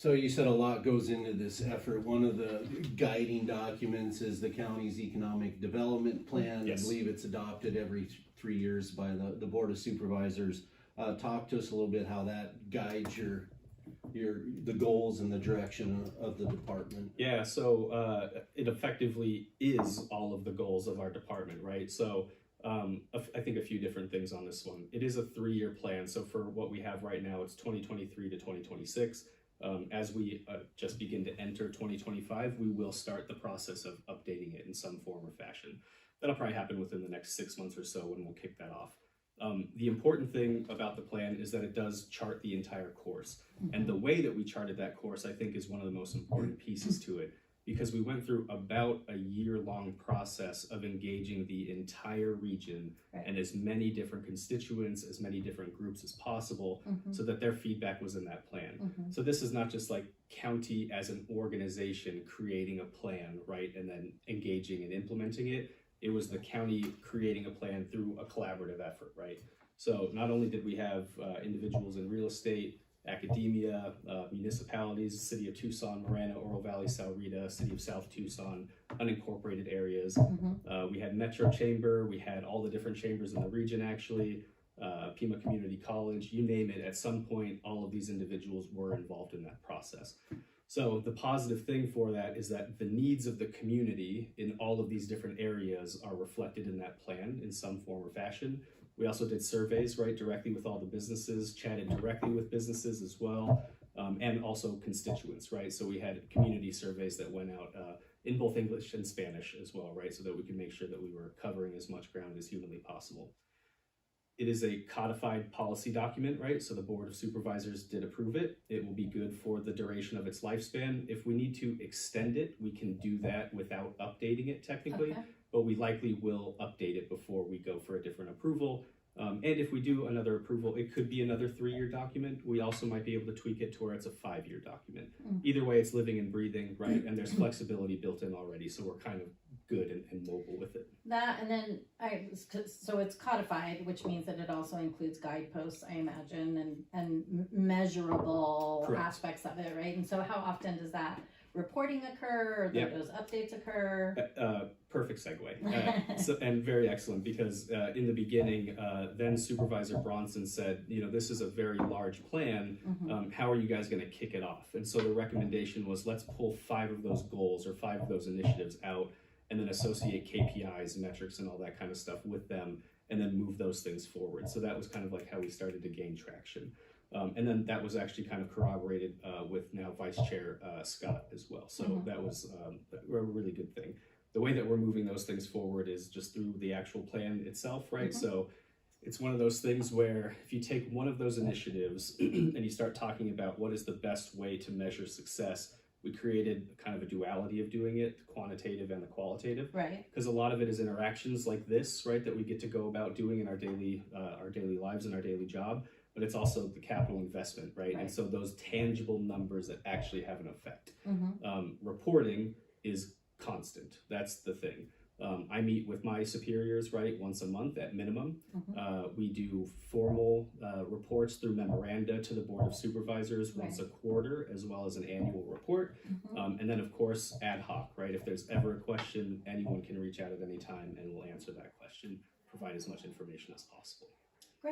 So you said a lot goes into this effort. One of the guiding documents is the county's economic development plan. Yes. I believe it's adopted every 3 years by the Board of Supervisors. Talk to us a little bit how that guides the goals and the direction of the department. Yeah, so it effectively is all of the goals of our department, right? So I think a few different things on this one. It is a 3-year plan. So for what we have right now, it's 2023 to 2026. As we just begin to enter 2025, we will start the process of updating it in some form or fashion. That'll probably happen within the next 6 months or so when we'll kick that off. The important thing about the plan is that it does chart the entire course. And the way that we charted that course, I think, is one of the most important pieces to it, because we went through about a year-long process of engaging the entire region and as many different constituents, as many different groups as possible, so that their feedback was in that plan. So this is not just like county as an organization creating a plan, right, and then engaging and implementing it. It was the county creating a plan through a collaborative effort, right? So not only did we have individuals in real estate, academia, municipalities, City of Tucson, Marana, Oro Valley, Sahuarita, City of South Tucson, unincorporated areas. We had Metro Chamber, we had all the different chambers in the region actually, Pima Community College, you name it. At some point, all of these individuals were involved in that process. So the positive thing for that is that the needs of the community in all of these different areas are reflected in that plan in some form or fashion. We also did surveys, right, directly with all the businesses, chatted directly with businesses as well, and also constituents, right? So we had community surveys that went out in both English and Spanish as well, right? So that we could make sure that we were covering as much ground as humanly possible. It is a codified policy document, right? So the Board of Supervisors did approve it. It will be good for the duration of its lifespan. If we need to extend it, we can do that without updating it technically, but we likely will update it before we go for a different approval. And if we do another approval, it could be another 3-year document. We also might be able to tweak it to where it's a 5-year document. Either way, it's living and breathing, right? And there's flexibility built in already, so we're kind of good and mobile with it. That, and then so it's codified, which means that it also includes guideposts, I imagine, and measurable aspects of it, right? And so how often does that reporting occur, or those updates occur? Perfect segue. And very excellent, because in the beginning, then Supervisor Bronson said, you know, this is a very large plan. How are you guys going to kick it off? And so the recommendation was, let's pull 5 of those goals or 5 of those initiatives out, and then associate KPIs, metrics, and all that kind of stuff with them, and then move those things forward. So that was kind of like how we started to gain traction. And then that was actually kind of corroborated with now Vice Chair Scott as well. So that was a really good thing. The way that we're moving those things forward is just through the actual plan itself, right? So it's one of those things where if you take one of those initiatives and you start talking about what is the best way to measure success, we created kind of a duality of doing it, the quantitative and the qualitative. Right. Because a lot of it is interactions like this, right, that we get to go about doing in our daily lives and our daily job. But it's also the capital investment, right? And so those tangible numbers that actually have an effect. Reporting is constant. That's the thing. I meet with my superiors, right, once a month at minimum. We do formal reports through memoranda to the Board of Supervisors once a quarter, as well as an annual report. And then, of course, ad hoc, right? If there's ever a question, anyone can reach out at any time and we'll answer that question, provide as much information as possible.